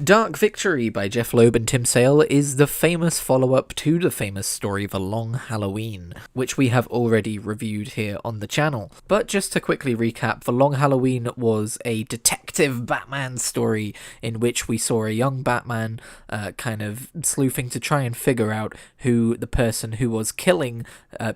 Dark Victory by Jeff Loeb and Tim Sale is the famous follow-up to the famous story The Long Halloween, which we have already reviewed here on the channel. But just to quickly recap, The Long Halloween was a detective Batman story in which we saw a young Batman kind of sleuthing to try and figure out who the person who was killing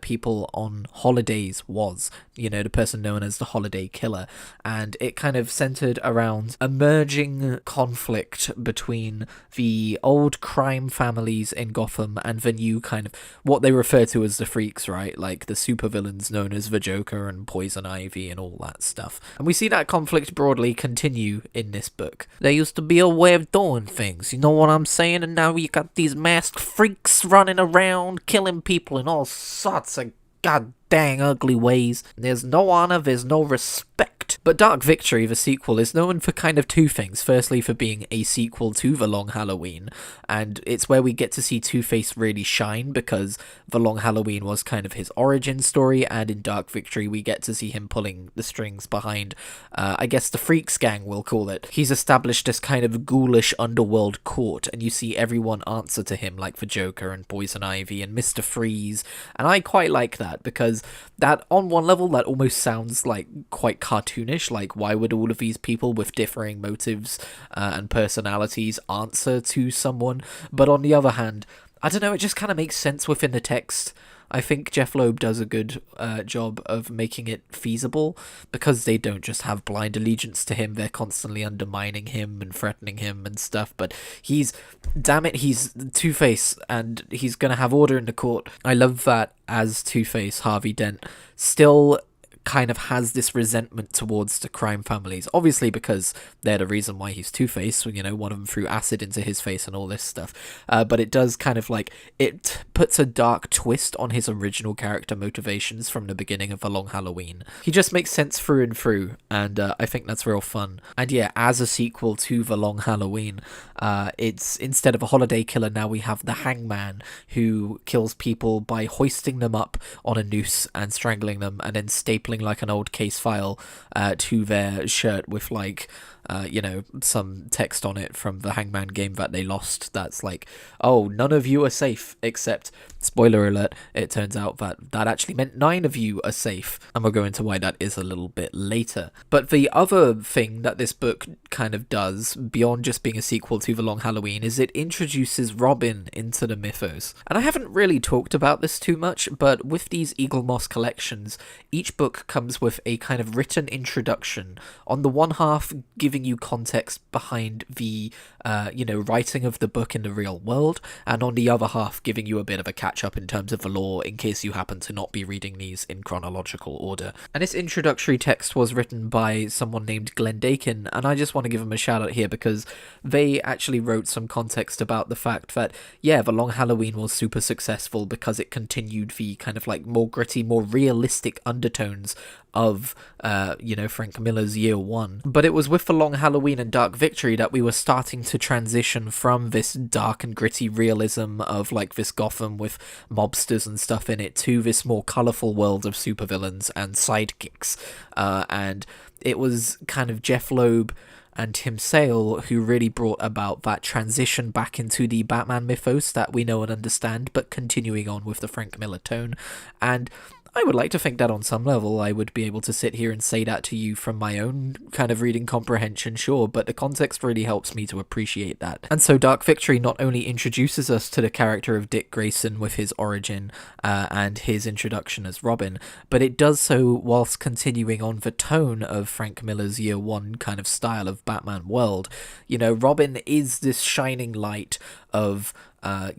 people on holidays was. You know, the person known as the Holiday Killer. And it kind of centered around emerging conflict between the old crime families in Gotham and the new kind of what they refer to as the freaks, right? Like the supervillains known as the Joker and Poison Ivy and all that stuff. And we see that conflict broadly continue in this book. There used to be a way of doing things, you know what I'm saying? And now you got these masked freaks running around killing people in all sorts of god dang ugly ways. There's no honor, there's no respect. But Dark Victory, the sequel, is known for kind of two things. Firstly, for being a sequel to The Long Halloween, and it's where we get to see Two-Face really shine, because The Long Halloween was kind of his origin story, and in Dark Victory we get to see him pulling the strings behind, I guess the Freaks gang, we'll call it. He's established this kind of ghoulish underworld court, and you see everyone answer to him, like the Joker and Poison Ivy and Mr. Freeze, and I quite like that, because that, on one level, that almost sounds like quite cartoonish, like why would all of these people with differing motives and personalities answer to someone? But on the other hand, I don't know, it just kind of makes sense within the text. I think Jeff Loeb does a good job of making it feasible, because they don't just have blind allegiance to him, they're constantly undermining him and threatening him and stuff, but he's Two-Face, and he's gonna have order in the court. I love that as Two-Face, Harvey Dent still kind of has this resentment towards the crime families, obviously because they're the reason why he's Two-Face. You know, one of them threw acid into his face and all this stuff, but it does kind of like, it puts a dark twist on his original character motivations from the beginning of The Long Halloween. He just makes sense through and through, and I think that's real fun. And yeah, as a sequel to The Long Halloween, it's, instead of a holiday killer, now we have the Hangman, who kills people by hoisting them up on a noose and strangling them, and then stapling like an old case file to their shirt with like some text on it from the Hangman game that they lost that's like, oh, none of you are safe, except, spoiler alert, it turns out that actually meant 9 of you are safe, and we'll go into why that is a little bit later. But the other thing that this book kind of does, beyond just being a sequel to The Long Halloween, is it introduces Robin into the mythos. And I haven't really talked about this too much, but with these Eaglemoss collections, each book comes with a kind of written introduction, on the one half giving you context behind the writing of the book in the real world, and on the other half giving you a bit of a catch-up in terms of the lore, in case you happen to not be reading these in chronological order. And this introductory text was written by someone named Glenn Dakin, and I just want to give him a shout out here, because they actually wrote some context about the fact that, yeah, The Long Halloween was super successful because it continued the kind of like more gritty, more realistic undertones of Frank Miller's Year One. But it was with The Long Halloween and Dark Victory that we were starting to transition from this dark and gritty realism of like this Gotham with mobsters and stuff in it, to this more colourful world of supervillains and sidekicks. And it was kind of Jeff Loeb and Tim Sale who really brought about that transition back into the Batman mythos that we know and understand, but continuing on with the Frank Miller tone. And I would like to think that on some level I would be able to sit here and say that to you from my own kind of reading comprehension, sure, but the context really helps me to appreciate that. And so Dark Victory not only introduces us to the character of Dick Grayson with his origin and his introduction as Robin, but it does so whilst continuing on the tone of Frank Miller's Year One kind of style of Batman world. You know, Robin is this shining light of a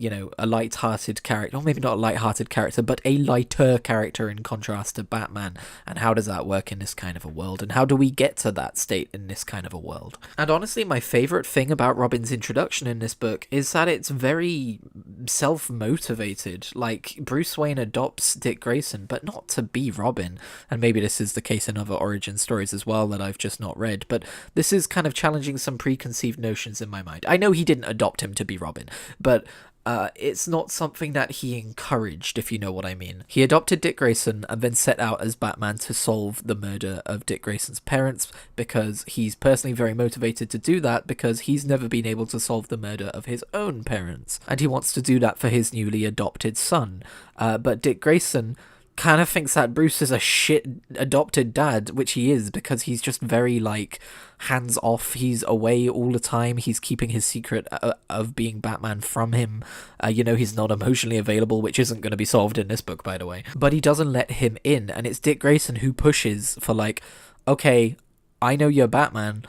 light-hearted character, or maybe not a light-hearted character, but a lighter character in contrast to Batman. And how does that work in this kind of a world? And how do we get to that state in this kind of a world? And honestly, my favourite thing about Robin's introduction in this book is that it's very self-motivated. Like, Bruce Wayne adopts Dick Grayson, but not to be Robin. And maybe this is the case in other origin stories as well that I've just not read, but this is kind of challenging some preconceived notions in my mind. I know he didn't adopt him to be Robin, but it's not something that he encouraged, if you know what I mean. He adopted Dick Grayson and then set out as Batman to solve the murder of Dick Grayson's parents, because he's personally very motivated to do that, because he's never been able to solve the murder of his own parents, and he wants to do that for his newly adopted son. But Dick Grayson kind of thinks that Bruce is a shit adopted dad, which he is, because he's just very, like, hands off. He's away all the time. He's keeping his secret of being Batman from him. He's not emotionally available, which isn't going to be solved in this book, by the way. But he doesn't let him in, and it's Dick Grayson who pushes for, like, okay, I know you're Batman,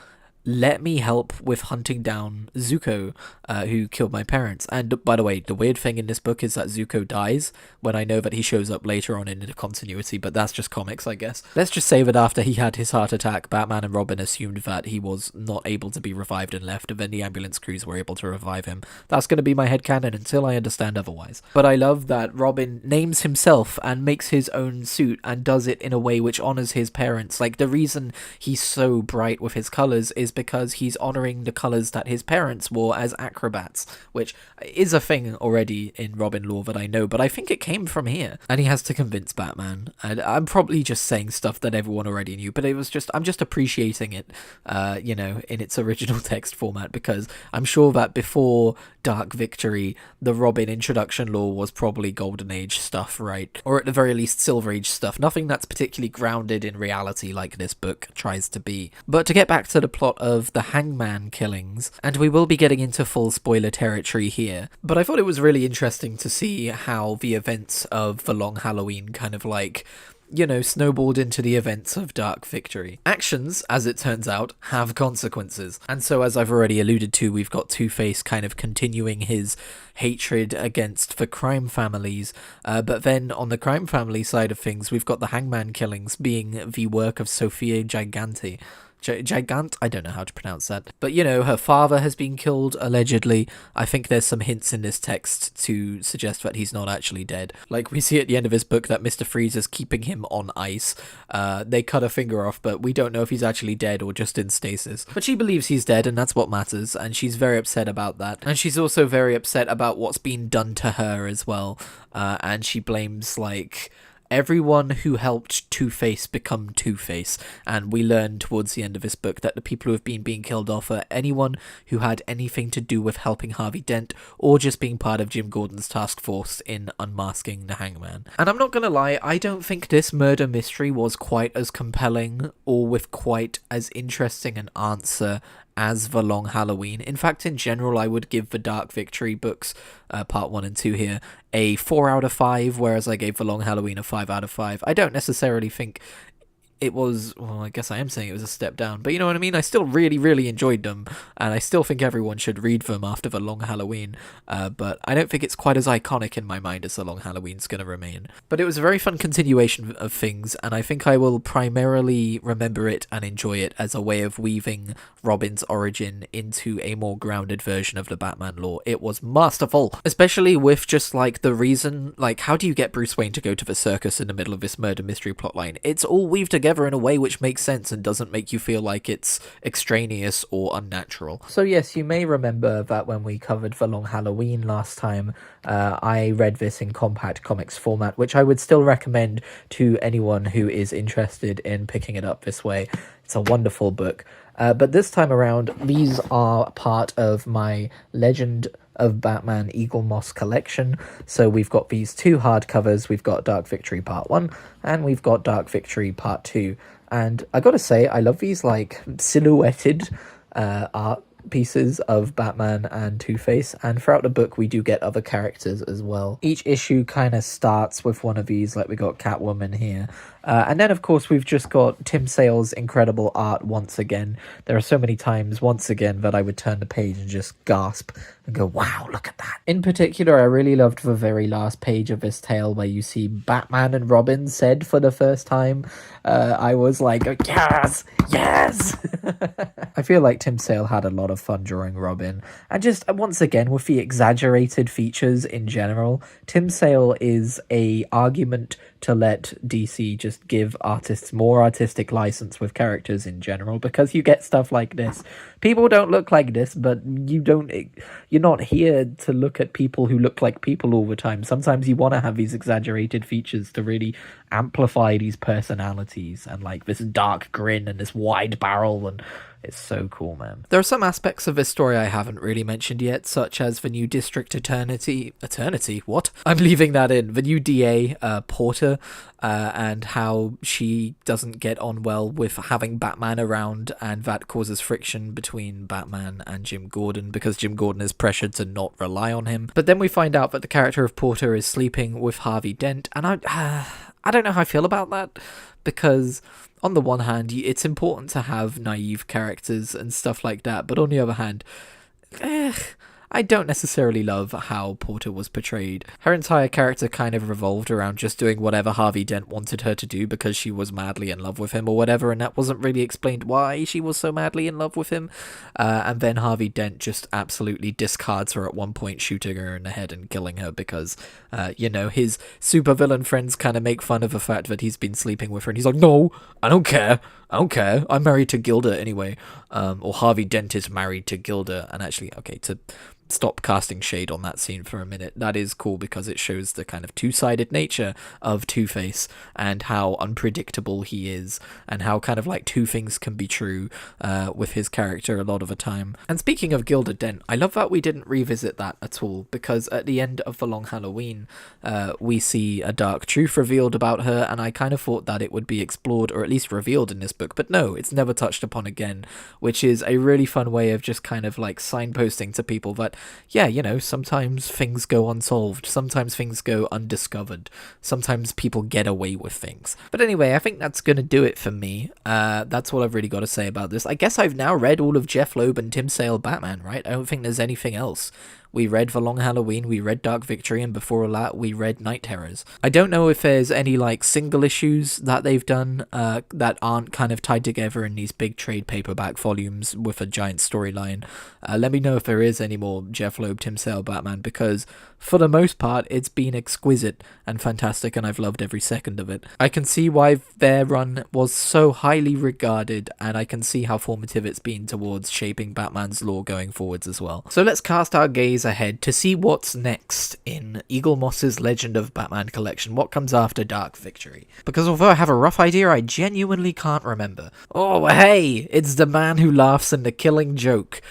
let me help with hunting down Zuko, who killed my parents. And by the way, the weird thing in this book is that Zuko dies, when I know that he shows up later on in the continuity, but that's just comics, I guess. Let's just say that after he had his heart attack, Batman and Robin assumed that he was not able to be revived and left, and then the ambulance crews were able to revive him. That's going to be my headcanon until I understand otherwise. But I love that Robin names himself and makes his own suit, and does it in a way which honors his parents. Like, the reason he's so bright with his colors is because he's honoring the colors that his parents wore as acrobats, which is a thing already in Robin lore that I know, but I think it came from here. And he has to convince Batman, and I'm probably just saying stuff that everyone already knew, but I'm just appreciating it, in its original text format, because I'm sure that before Dark Victory, the Robin introduction lore was probably Golden Age stuff, right? Or at the very least Silver Age stuff, nothing that's particularly grounded in reality like this book tries to be. But to get back to the plot of the Hangman killings, and we will be getting into full spoiler territory here, but I thought it was really interesting to see how the events of The Long Halloween kind of like, snowballed into the events of Dark Victory. Actions, as it turns out, have consequences. And so, as I've already alluded to, we've got Two-Face kind of continuing his hatred against the crime families, but then on the crime family side of things, we've got the Hangman killings being the work of Sofia Gigante. Gigant? I don't know how to pronounce that. But, her father has been killed, allegedly. I think there's some hints in this text to suggest that he's not actually dead. Like, we see at the end of his book that Mr. Freeze is keeping him on ice. They cut a finger off, but we don't know if he's actually dead or just in stasis. But she believes he's dead, and that's what matters, and she's very upset about that. And she's also very upset about what's been done to her as well. And she blames, everyone who helped Two-Face become Two-Face, and we learn towards the end of this book that the people who have been being killed off are anyone who had anything to do with helping Harvey Dent, or just being part of Jim Gordon's task force in unmasking the Hangman. And I'm not gonna lie, I don't think this murder mystery was quite as compelling, or with quite as interesting an answer as The Long Halloween. In fact, in general, I would give the Dark Victory books, part 1 and 2 here, a 4 out of 5, whereas I gave The Long Halloween a 5 out of 5. I don't necessarily think it was, well, I guess I am saying it was a step down, but you know what I mean? I still really, really enjoyed them, and I still think everyone should read them after The Long Halloween, but I don't think it's quite as iconic in my mind as The Long Halloween's gonna remain. But it was a very fun continuation of things, and I think I will primarily remember it and enjoy it as a way of weaving Robin's origin into a more grounded version of the Batman lore. It was masterful, especially with just, the reason, how do you get Bruce Wayne to go to the circus in the middle of this murder mystery plotline? It's all weaved together in a way which makes sense and doesn't make you feel like it's extraneous or unnatural. So yes, you may remember that when we covered The Long Halloween last time, I read this in compact comics format, which I would still recommend to anyone who is interested in picking it up this way. It's a wonderful book. But this time around, these are part of my Legend of Batman Eaglemoss collection. So we've got these 2 hardcovers. We've got Dark Victory Part 1 and we've got Dark Victory Part 2. And I gotta say, I love these silhouetted art pieces of Batman and Two-Face, and throughout the book we do get other characters as well. Each issue kind of starts with one of these, we got Catwoman here, and then of course we've just got Tim Sale's incredible art once again. There are so many times once again that I would turn the page and just gasp and go, wow, look at that. In particular, I really loved the very last page of this tale where you see Batman and Robin said for the first time. I was like, yes, yes. I feel like Tim Sale had a lot of of fun drawing Robin. And just once again, with the exaggerated features in general, Tim Sale is a argument to let DC just give artists more artistic license with characters in general, because you get stuff like this. People don't look like this, but you're not here to look at people who look like people all the time. Sometimes you want to have these exaggerated features to really amplify these personalities, and like this dark grin and this wide barrel, and it's so cool, man. There are some aspects of this story I haven't really mentioned yet, such as the new District Eternity, what? I'm leaving that in. The new DA, Porter, and how she doesn't get on well with having Batman around, and that causes friction between Batman and Jim Gordon, because Jim Gordon is pressured to not rely on him. But then we find out that the character of Porter is sleeping with Harvey Dent, and I don't know how I feel about that, because on the one hand, it's important to have naive characters and stuff like that, but on the other hand, I don't necessarily love how Porter was portrayed. Her entire character kind of revolved around just doing whatever Harvey Dent wanted her to do because she was madly in love with him or whatever, and that wasn't really explained why she was so madly in love with him. And then Harvey Dent just absolutely discards her at one point, shooting her in the head and killing her because, his supervillain friends kind of make fun of the fact that he's been sleeping with her, and he's like, no, I don't care. I'm married to Gilda anyway. Or Harvey Dent is married to Gilda. And actually, okay, to stop casting shade on that scene for a minute, that is cool because it shows the kind of two-sided nature of Two-Face and how unpredictable he is, and how kind of like two things can be true with his character a lot of the time. And speaking of Gilda Dent, I love that we didn't revisit that at all, because at the end of The Long Halloween, we see a dark truth revealed about her, and I kind of thought that it would be explored or at least revealed in this book, but no, it's never touched upon again, which is a really fun way of just kind of like signposting to people that, yeah, sometimes things go unsolved, sometimes things go undiscovered, sometimes people get away with things. But anyway, I think that's gonna do it for me. That's all I've really got to say about this. I guess I've now read all of Jeff Loeb and Tim Sale Batman, right? I don't think there's anything else. We read The Long Halloween, we read Dark Victory, and before that, we read Night Terrors. I don't know if there's any, like, single issues that they've done that aren't kind of tied together in these big trade paperback volumes with a giant storyline. Let me know if there is any more Jeff Loeb, Tim Sale Batman, because for the most part, it's been exquisite and fantastic, and I've loved every second of it. I can see why their run was so highly regarded, and I can see how formative it's been towards shaping Batman's lore going forwards as well. So let's cast our gaze ahead to see what's next in Eagle Moss's Legend of Batman collection. What comes after Dark Victory? Because although I have a rough idea, I genuinely can't remember. Oh, hey! It's The Man Who Laughs and The Killing Joke,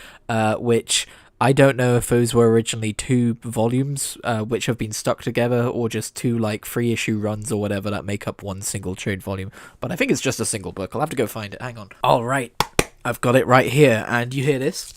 which I don't know if those were originally 2 volumes which have been stuck together, or just 2 like 3-issue runs or whatever that make up one single trade volume. But I think it's just a single book. I'll have to go find it. Hang on. Alright, I've got it right here, and you hear this?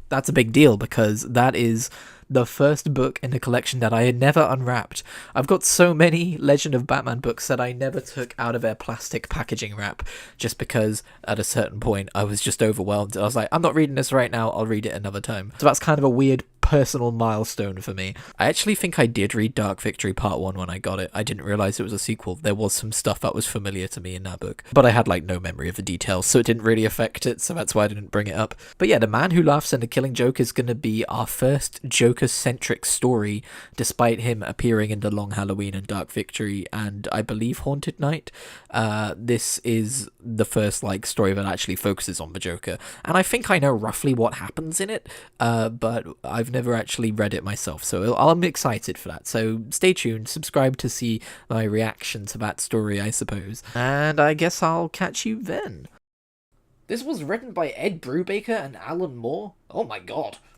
That's a big deal, because that is the first book in the collection that I had never unwrapped. I've got so many Legend of Batman books that I never took out of their plastic packaging wrap, just because at a certain point I was just overwhelmed. I was like, I'm not reading this right now, I'll read it another time. So that's kind of a weird personal milestone for me. I actually think I did read Dark Victory Part 1 when I got it. I didn't realize it was a sequel. There was some stuff that was familiar to me in that book, but I had like no memory of the details, so it didn't really affect it, so that's why I didn't bring it up. But yeah, The Man Who Laughs and The Killing Joke is going to be our first Joker-centric story, despite him appearing in The Long Halloween and Dark Victory, and I believe Haunted Night. This is the first like story that actually focuses on the Joker, and I think I know roughly what happens in it, but I've never actually read it myself, so I'm excited for that. So stay tuned, subscribe to see my reaction to that story, I suppose, and I guess I'll catch you then. This was written by Ed Brubaker and Alan Moore. Oh my god.